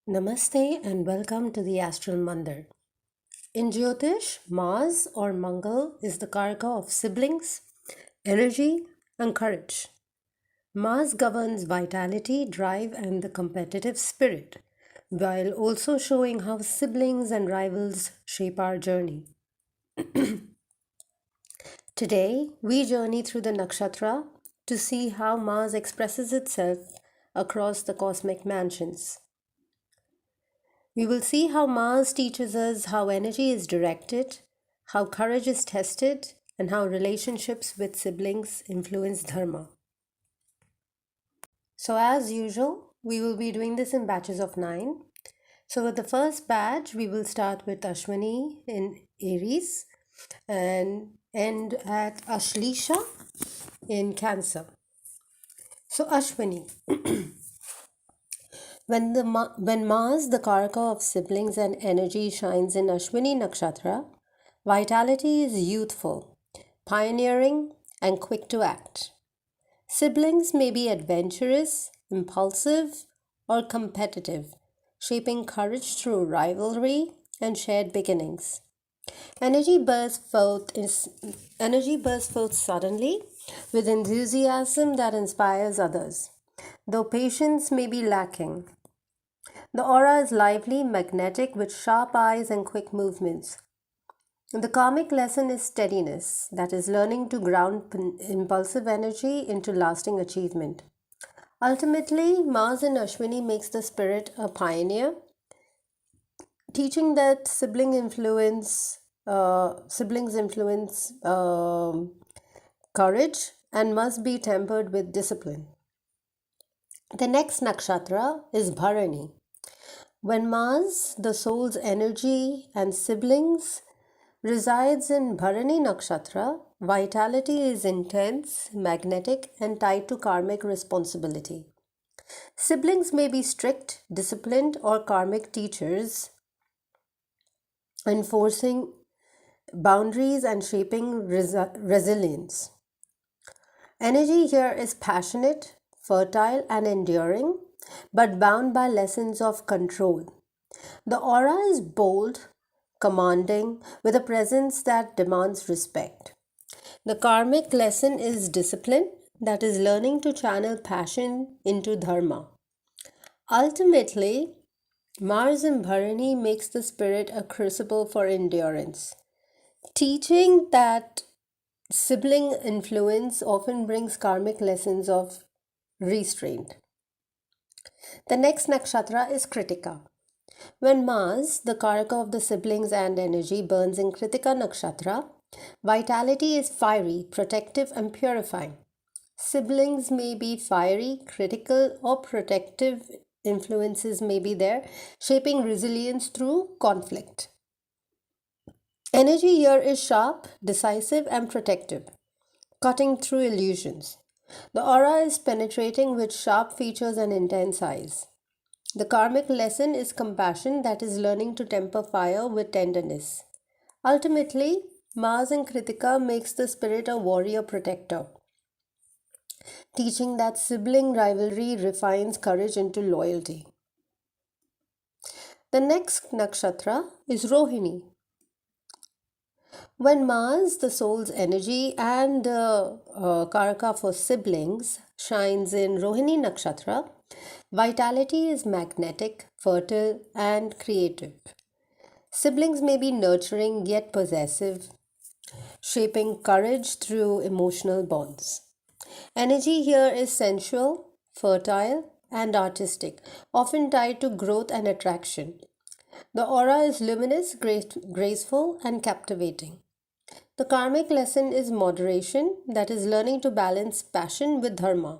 Namaste and welcome to the Astral Mandir. In Jyotish, Mars or Mangal is the kāraka of siblings, energy, and courage. Mars governs vitality, drive, and the competitive spirit, while also showing how siblings and rivals shape our journey. Today, we journey through the Nakshatra to see how Mars expresses itself across the cosmic mansions. We will see how Mars teaches us how energy is directed, how courage is tested, and how relationships with siblings influence dharma. So, as usual, we will be doing this in batches of 9. So, with the first batch, we will start with Ashwini in Aries and end at Ashlesha in Cancer. So, Ashwini. When Mars, the kāraka of siblings and energy, shines in Ashwini Nakshatra, vitality is youthful, pioneering, and quick to act. Siblings may be adventurous, impulsive, or competitive, shaping courage through rivalry and shared beginnings. Energy bursts forth suddenly with enthusiasm that inspires others, though patience may be lacking. The aura is lively, magnetic, with sharp eyes and quick movements. The karmic lesson is steadiness, that is, learning to ground impulsive energy into lasting achievement. Ultimately, Mars in Ashwini makes the spirit a pioneer, teaching that siblings influence courage and must be tempered with discipline. The next nakshatra is Bharani. When Mars, the soul's energy and siblings, resides in Bharani Nakshatra, vitality is intense, magnetic, and tied to karmic responsibility. Siblings may be strict, disciplined, or karmic teachers, enforcing boundaries and shaping resilience. Energy here is passionate, fertile, and enduring, but bound by lessons of control. The aura is bold, commanding, with a presence that demands respect. The karmic lesson is discipline, that is, learning to channel passion into dharma. Ultimately, Mars in Bharani makes the spirit a crucible for endurance, teaching that sibling influence often brings karmic lessons of restraint. The next nakshatra is Krittika. When Mars, the kāraka of the siblings and energy, burns in Krittika Nakshatra, vitality is fiery, protective, and purifying. Siblings may be fiery, critical, or protective influences may be there, shaping resilience through conflict. Energy here is sharp, decisive, and protective, cutting through illusions. The aura is penetrating with sharp features and intense eyes. The karmic lesson is compassion, that is, learning to temper fire with tenderness. Ultimately, Mars in Krittika makes the spirit a warrior protector, teaching that sibling rivalry refines courage into loyalty. The next nakshatra is Rohini. When Mars, the soul's energy and kāraka for siblings, shines in Rohini Nakshatra, vitality is magnetic, fertile, and creative. Siblings may be nurturing yet possessive, shaping courage through emotional bonds. Energy here is sensual, fertile, and artistic, often tied to growth and attraction. The aura is luminous, graceful, and captivating. The karmic lesson is moderation, that is, learning to balance passion with dharma.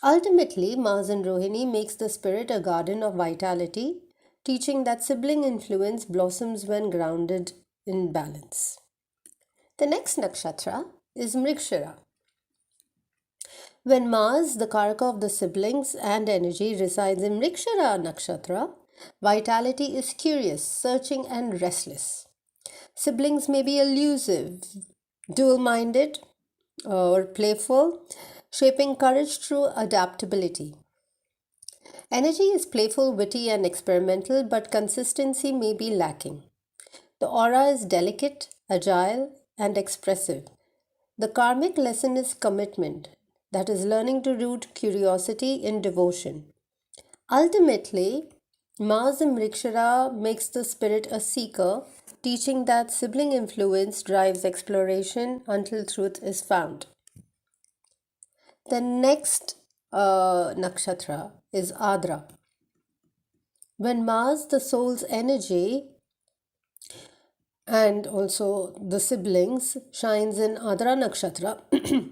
Ultimately, Mars in Rohini makes the spirit a garden of vitality, teaching that sibling influence blossoms when grounded in balance. The next nakshatra is Mrigshira. When Mars, the kāraka of the siblings and energy, resides in Mrigshira Nakshatra, vitality is curious, searching, and restless. Siblings may be elusive, dual minded, or playful, shaping courage through adaptability. Energy is playful, witty, and experimental, but consistency may be lacking. The aura is delicate, agile, and expressive. The karmic lesson is commitment, that is, learning to root curiosity in devotion. Ultimately, Mars in Mrigshira makes the spirit a seeker, teaching that sibling influence drives exploration until truth is found. The next nakshatra is Ardra. When Mars, the soul's energy, and also the siblings, shines in Ardra nakshatra,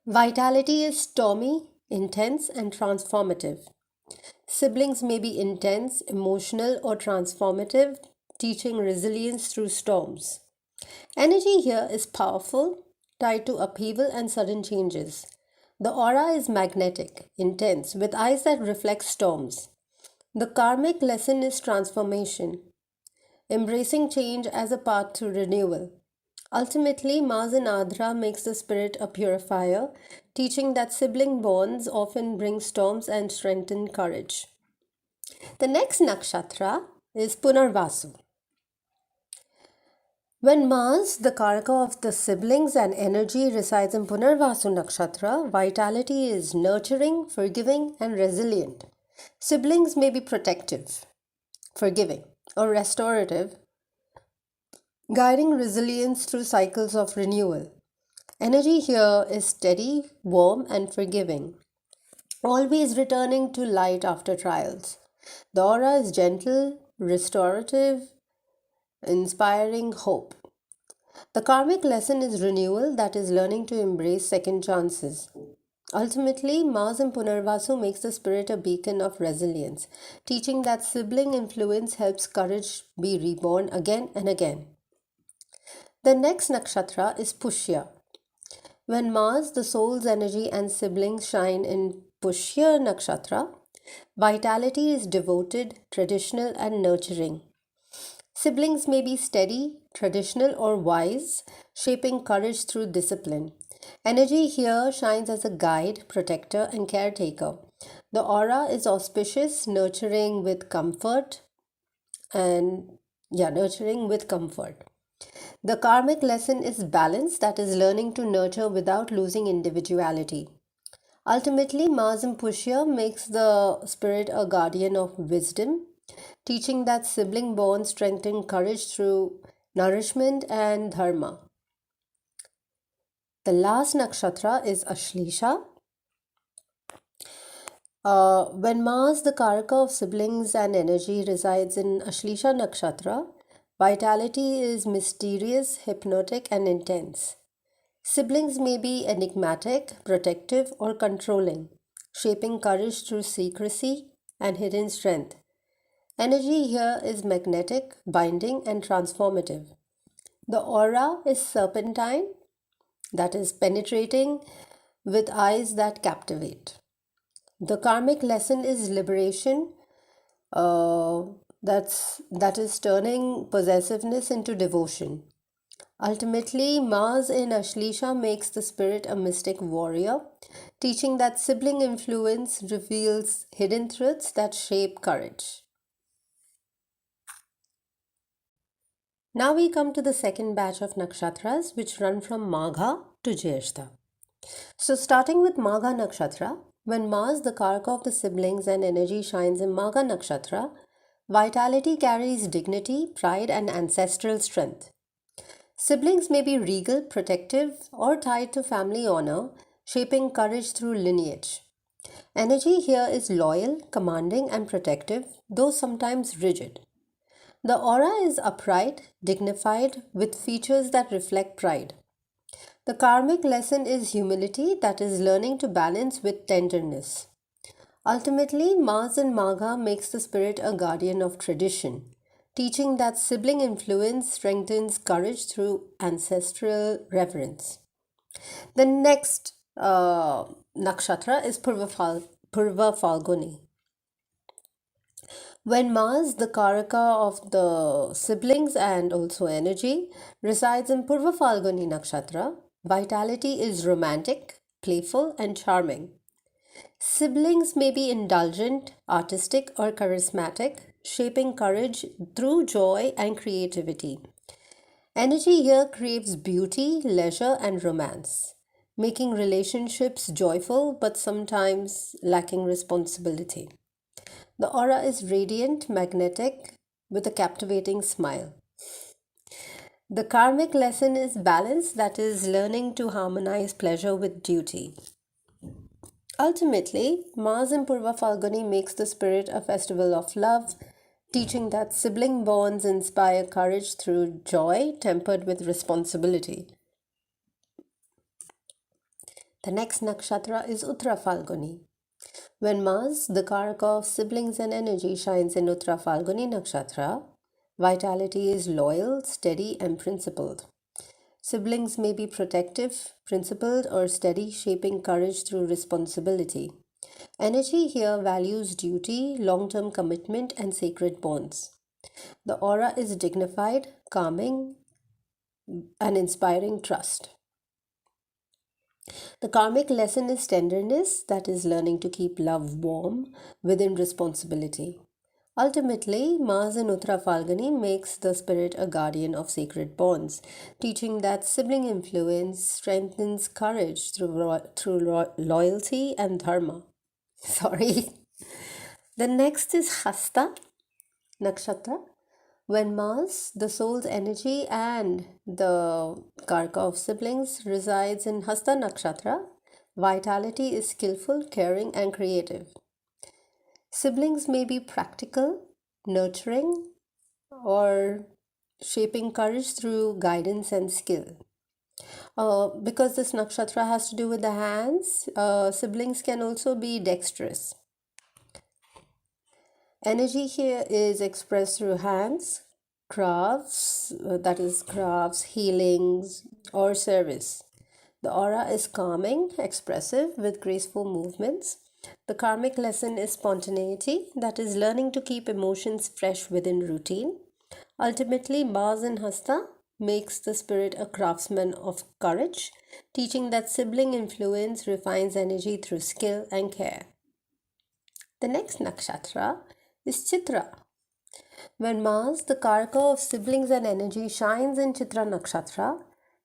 vitality is stormy, intense, and transformative. Siblings may be intense, emotional, or transformative, teaching resilience through storms. Energy here is powerful, tied to upheaval and sudden changes. The aura is magnetic, intense, with eyes that reflect storms. The karmic lesson is transformation, embracing change as a path to renewal. Ultimately, Mars in Ardra makes the spirit a purifier, teaching that sibling bonds often bring storms and strengthen courage. The next nakshatra is Punarvasu. When Mars, the kāraka of the siblings and energy, resides in Punarvasu nakshatra, vitality is nurturing, forgiving, and resilient. Siblings may be protective, forgiving, or restorative, guiding resilience through cycles of renewal. Energy here is steady, warm, and forgiving, always returning to light after trials. The aura is gentle, restorative, inspiring hope. The karmic lesson is renewal, that is, learning to embrace second chances. Ultimately, Mars in Punarvasu makes the spirit a beacon of resilience, teaching that sibling influence helps courage be reborn again and again. The next nakshatra is Pushya. When Mars, the soul's energy, and siblings shine in Pushya nakshatra, vitality is devoted, traditional, and nurturing. Siblings may be steady, traditional, or wise, shaping courage through discipline. Energy here shines as a guide, protector, and caretaker. The aura is auspicious, nurturing with comfort, and nurturing with comfort. The karmic lesson is balance, that is, learning to nurture without losing individuality. Ultimately, Mars in Pushya makes the spirit a guardian of wisdom, teaching that sibling bonds strengthen courage through nourishment and dharma. The last nakshatra is Ashlesha. When Mars, the kāraka of siblings and energy, resides in Ashlesha nakshatra, vitality is mysterious, hypnotic, and intense. Siblings may be enigmatic, protective, or controlling, shaping courage through secrecy and hidden strength. Energy here is magnetic, binding, and transformative. The aura is serpentine, that is, penetrating, with eyes that captivate. The karmic lesson is liberation, that is turning possessiveness into devotion. Ultimately, Mars in Ashlesha makes the spirit a mystic warrior, teaching that sibling influence reveals hidden truths that shape courage. Now we come to the second batch of nakshatras, which run from Magha to Jyeshta. So starting with Magha nakshatra, when Mars, the kāraka of the siblings and energy, shines in Magha nakshatra, vitality carries dignity, pride, and ancestral strength. Siblings may be regal, protective, or tied to family honor, shaping courage through lineage. Energy here is loyal, commanding, and protective, though sometimes rigid. The aura is upright, dignified, with features that reflect pride. The karmic lesson is humility, that is, learning to balance with tenderness. Ultimately, Mars in Magha makes the spirit a guardian of tradition, teaching that sibling influence strengthens courage through ancestral reverence. The next nakshatra is Purva Phalguni. When Mars, the kāraka of the siblings and also energy, resides in Purva Phalguni nakshatra, vitality is romantic, playful, and charming. Siblings may be indulgent, artistic, or charismatic, shaping courage through joy and creativity. Energy here craves beauty, leisure, and romance, making relationships joyful but sometimes lacking responsibility. The aura is radiant, magnetic, with a captivating smile. The karmic lesson is balance, that is, learning to harmonize pleasure with duty. Ultimately, Mars in Purva Phalguni makes the spirit a festival of love, teaching that sibling bonds inspire courage through joy tempered with responsibility. The next nakshatra is Uttara Phalguni. When Mars, the kāraka of siblings and energy, shines in Uttara Phalguni nakshatra, vitality is loyal, steady, and principled. Siblings may be protective, principled, or steady, shaping courage through responsibility. Energy here values duty, long term commitment, and sacred bonds. The aura is dignified, calming, and inspiring trust. The karmic lesson is tenderness, that is, learning to keep love warm within responsibility. Ultimately, Mars in Uttara Phalguni makes the spirit a guardian of sacred bonds, teaching that sibling influence strengthens courage through loyalty and dharma. Sorry. The next is Hasta Nakshatra. When Mars, the soul's energy, and the kāraka of siblings resides in Hasta Nakshatra, vitality is skillful, caring, and creative. Siblings may be practical, nurturing, or shaping courage through guidance and skill. Because this nakshatra has to do with the hands, siblings can also be dexterous. Energy here is expressed through hands, crafts, that is, crafts, healings, or service. The aura is calming, expressive, with graceful movements. The karmic lesson is spontaneity, that is, learning to keep emotions fresh within routine. Ultimately, Mars in Hasta makes the spirit a craftsman of courage, teaching that sibling influence refines energy through skill and care. The next nakshatra is Chitra. When Mars, the kāraka of siblings and energy, shines in Chitra nakshatra,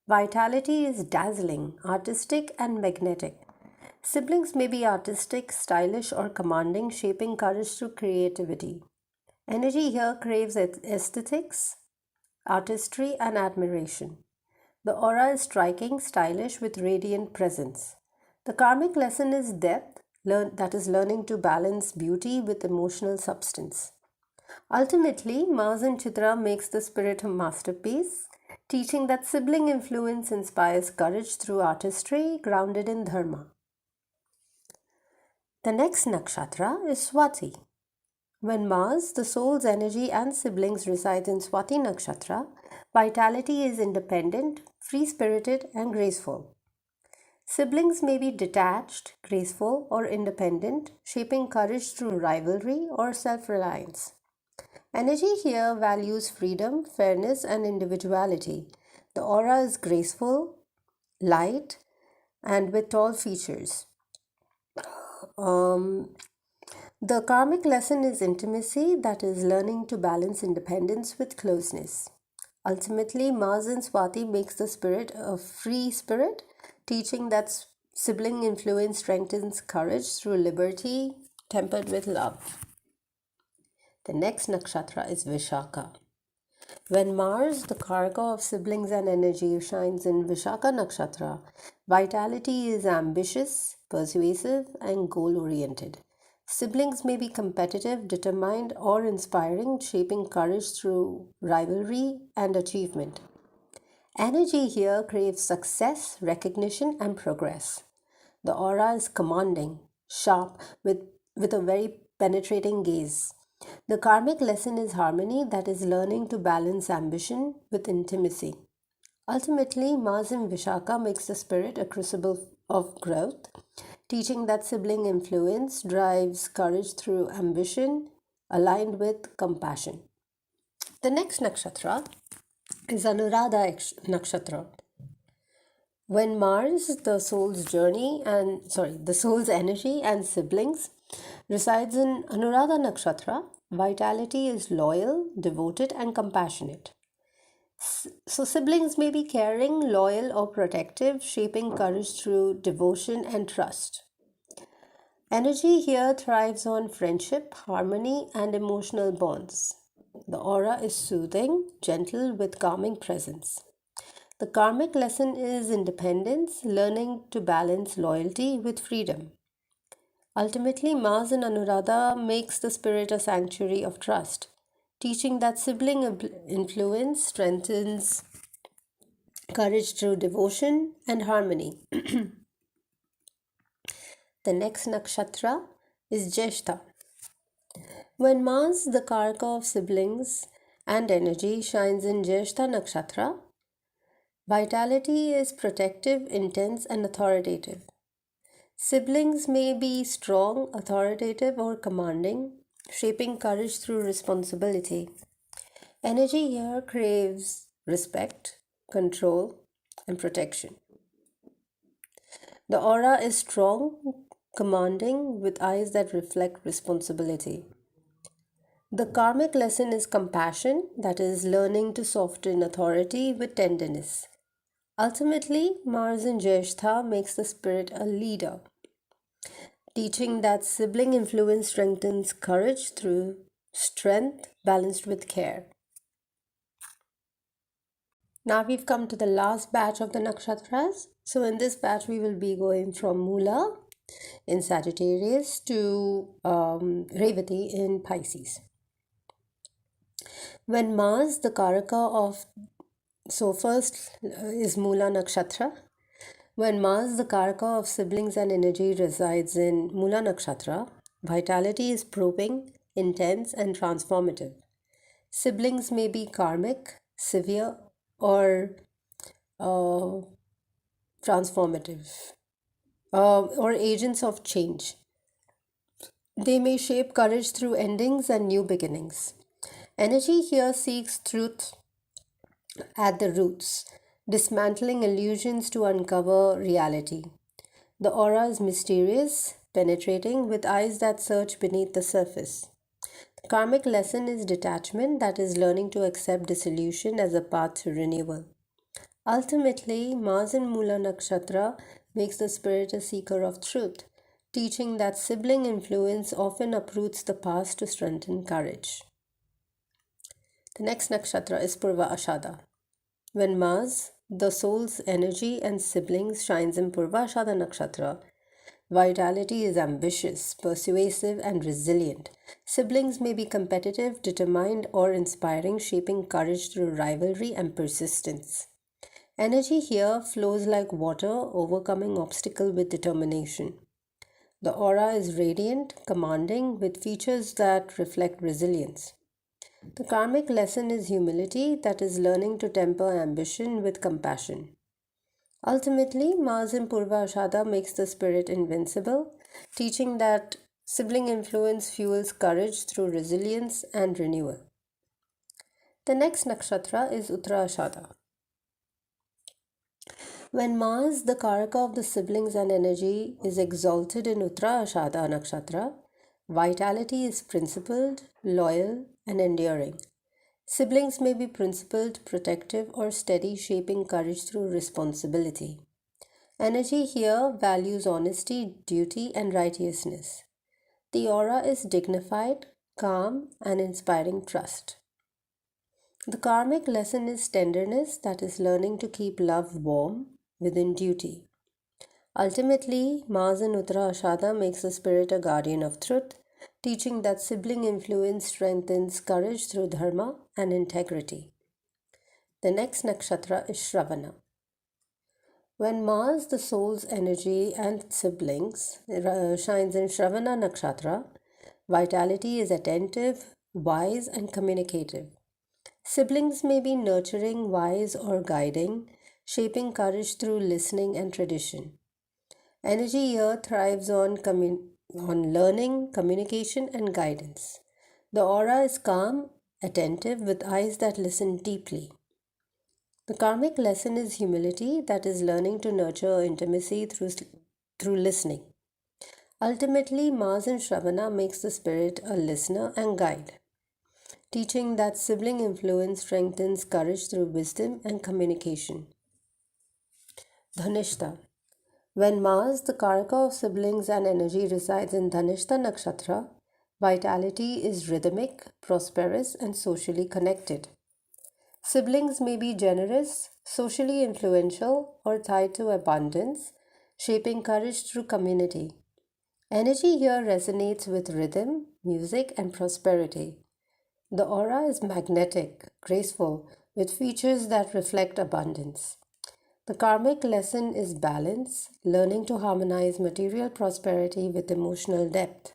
vitality is dazzling, artistic, and magnetic. Siblings may be artistic, stylish, or commanding, shaping courage through creativity. Energy here craves aesthetics, artistry, and admiration. The aura is striking, stylish, with radiant presence. The karmic lesson is depth, that is, learning to balance beauty with emotional substance. Ultimately, Mars in Chitra makes the spirit a masterpiece, teaching that sibling influence inspires courage through artistry grounded in dharma. The next nakshatra is Swati. When Mars, the soul's energy, and siblings reside in Swati nakshatra, vitality is independent, free-spirited, and graceful. Siblings may be detached, graceful, or independent, shaping courage through rivalry or self-reliance. Energy here values freedom, fairness, and individuality. The aura is graceful, light, and with tall features. The karmic lesson is intimacy, that is, learning to balance independence with closeness. Ultimately, Mars in Swati makes the spirit a free spirit, teaching that sibling influence strengthens courage through liberty tempered with love. The next nakshatra is Vishaka. When Mars, the kāraka of siblings and energy, shines in Vishaka nakshatra, vitality is ambitious, persuasive, and goal-oriented. Siblings may be competitive, determined, or inspiring, shaping courage through rivalry and achievement. Energy here craves success, recognition, and progress. The aura is commanding, sharp, with a very penetrating gaze. The karmic lesson is harmony, that is, learning to balance ambition with intimacy. Ultimately, Mars in Vishaka makes the spirit a crucible of growth, teaching that sibling influence drives courage through ambition aligned with compassion. The next nakshatra is Anuradha Nakshatra. When Mars, the soul's energy and siblings resides in Anuradha Nakshatra, vitality is loyal, devoted, and compassionate. So, siblings may be caring, loyal, or protective, shaping courage through devotion and trust. Energy here thrives on friendship, harmony, and emotional bonds. The aura is soothing, gentle, with calming presence. The karmic lesson is independence, learning to balance loyalty with freedom. Ultimately, Mars in Anuradha makes the spirit a sanctuary of trust, teaching that sibling influence strengthens courage through devotion and harmony. The next nakshatra is Jyeshtha. When Mars, the kāraka of siblings and energy, shines in Jyeshtha nakshatra, vitality is protective, intense, and authoritative. Siblings may be strong, authoritative, or commanding, shaping courage through responsibility. Energy here craves respect, control, and protection. The aura is strong, commanding, with eyes that reflect responsibility. The karmic lesson is compassion, that is, learning to soften authority with tenderness. Ultimately, Mars in Jyeshtha makes the spirit a leader, teaching that sibling influence strengthens courage through strength balanced with care. Now we've come to the last batch of the nakshatras. So in this batch, we will be going from Mula in Sagittarius to Revati in Pisces. When Mars, the Karaka of, so first is Mula Nakshatra. When Mars, the Karaka of siblings and energy, resides in Mula Nakshatra, vitality is probing, intense, and transformative. Siblings may be karmic, severe, or uh, transformative, or agents of change. They may shape courage through endings and new beginnings. Energy here seeks truth at the roots, dismantling illusions to uncover reality. The aura is mysterious, penetrating, with eyes that search beneath the surface. The karmic lesson is detachment, that is, learning to accept dissolution as a path to renewal. Ultimately, Mars in Mula Nakshatra makes the spirit a seeker of truth, teaching that sibling influence often uproots the past to strengthen courage. The next nakshatra is Purva Ashadha. When Mars, the soul's energy and siblings, shines in Purva Ashadha nakshatra, vitality is ambitious, persuasive, and resilient. Siblings may be competitive, determined, or inspiring, shaping courage through rivalry and persistence. Energy here flows like water, overcoming obstacle with determination. The aura is radiant, commanding, with features that reflect resilience. The karmic lesson is humility, that is, learning to temper ambition with compassion. Ultimately, Mars in Purva Ashadha makes the spirit invincible, teaching that sibling influence fuels courage through resilience and renewal. The next nakshatra is Uttara Ashadha. When Mars, the kāraka of the siblings and energy, is exalted in Uttara Ashadha nakshatra, vitality is principled, loyal, and enduring. Siblings may be principled, protective, or steady, shaping courage through responsibility. Energy here values honesty, duty, and righteousness. The aura is dignified, calm, and inspiring trust. The karmic lesson is tenderness, that is, learning to keep love warm within duty. Ultimately, Mars in Uttara Ashadha makes the spirit a guardian of truth, teaching that sibling influence strengthens courage through dharma and integrity. The next nakshatra is Shravana. When Mars, the soul's energy and siblings, shines in Shravana nakshatra, vitality is attentive, wise, and communicative. Siblings may be nurturing, wise, or guiding, shaping courage through listening and tradition. Energy here thrives on learning, communication, and guidance. The aura is calm, attentive, with eyes that listen deeply. The karmic lesson is humility, that is learning to nurture intimacy through listening. Ultimately, Mars in Shravana makes the spirit a listener and guide, teaching that sibling influence strengthens courage through wisdom and communication. Dhanishta. When Mars, the kāraka of siblings and energy, resides in Dhanishta Nakshatra, vitality is rhythmic, prosperous, and socially connected. Siblings may be generous, socially influential, or tied to abundance, shaping courage through community. Energy here resonates with rhythm, music, and prosperity. The aura is magnetic, graceful, with features that reflect abundance. The karmic lesson is balance, learning to harmonize material prosperity with emotional depth.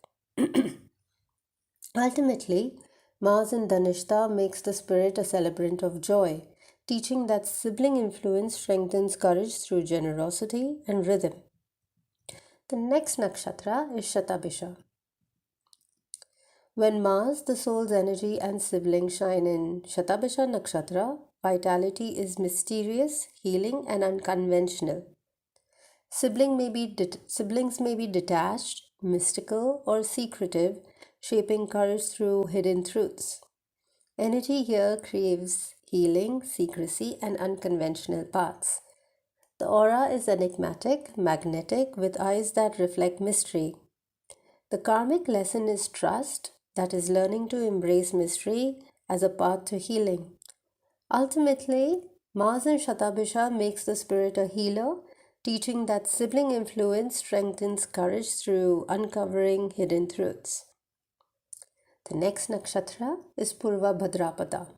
Ultimately, Mars in Dhanishta makes the spirit a celebrant of joy, teaching that sibling influence strengthens courage through generosity and rhythm. The next nakshatra is Shatabisha. When Mars, the soul's energy, and siblings shine in Shatabisha Nakshatra, vitality is mysterious, healing, and unconventional. Siblings may be detached, mystical, or secretive, shaping courage through hidden truths. Energy here craves healing, secrecy, and unconventional paths. The aura is enigmatic, magnetic, with eyes that reflect mystery. The karmic lesson is trust, that is, learning to embrace mystery as a path to healing. Ultimately, Mars in Shatabisha makes the spirit a healer, teaching that sibling influence strengthens courage through uncovering hidden truths. The next nakshatra is Purva Bhadrapada.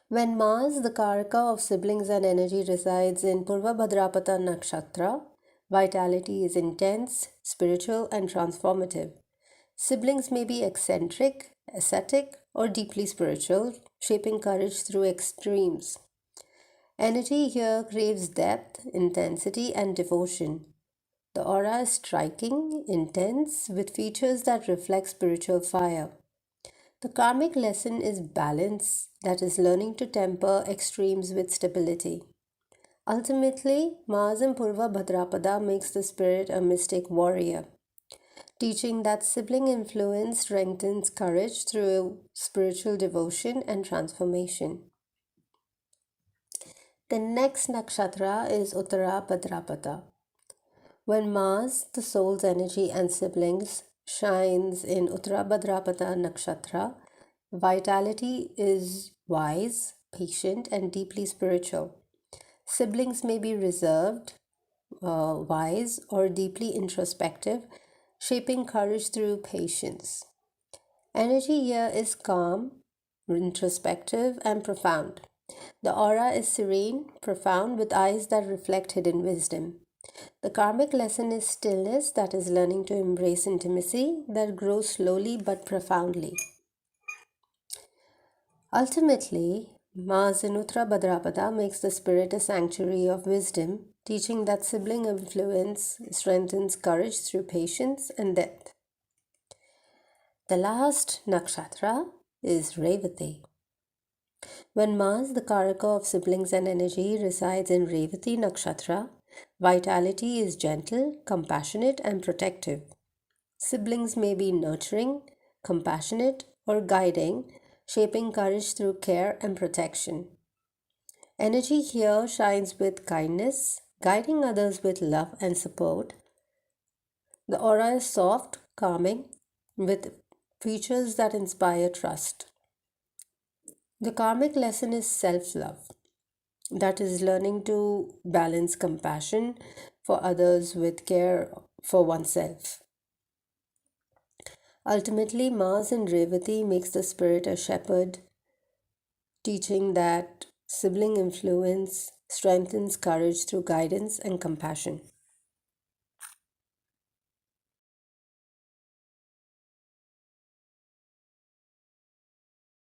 When Mars, the kāraka of siblings and energy, resides in Purva Bhadrapada Nakshatra, vitality is intense, spiritual, and transformative. Siblings may be eccentric, ascetic, or deeply spiritual, shaping courage through extremes. Energy here craves depth, intensity, and devotion. The aura is striking, intense, with features that reflect spiritual fire. The karmic lesson is balance, that is, learning to temper extremes with stability. Ultimately, Mars in Purva Bhadrapada makes the spirit a mystic warrior, teaching that sibling influence strengthens courage through spiritual devotion and transformation. The next nakshatra is Uttara Bhadrapada. When Mars, the soul's energy, and siblings shines in Uttara Bhadrapada Nakshatra, vitality is wise, patient, and deeply spiritual. Siblings may be reserved, wise, or deeply introspective, shaping courage through patience. Energy here is calm, introspective, and profound. The aura is serene, profound, with eyes that reflect hidden wisdom. The karmic lesson is stillness, that is, learning to embrace intimacy that grows slowly but profoundly. Ultimately, Mars in Uttara Bhadrapada makes the spirit a sanctuary of wisdom, teaching that sibling influence strengthens courage through patience and depth. The last nakshatra is Revati. When Mars, the kāraka of siblings and energy, resides in Revati Nakshatra, vitality is gentle, compassionate, and protective. Siblings may be nurturing, compassionate, or guiding, shaping courage through care and protection. Energy here shines with kindness, guiding others with love and support. The aura is soft, calming, with features that inspire trust. The karmic lesson is self love, that is, learning to balance compassion for others with care for oneself. Ultimately, Mars in Revati makes the spirit a shepherd, teaching that sibling influence strengthens courage through guidance and compassion.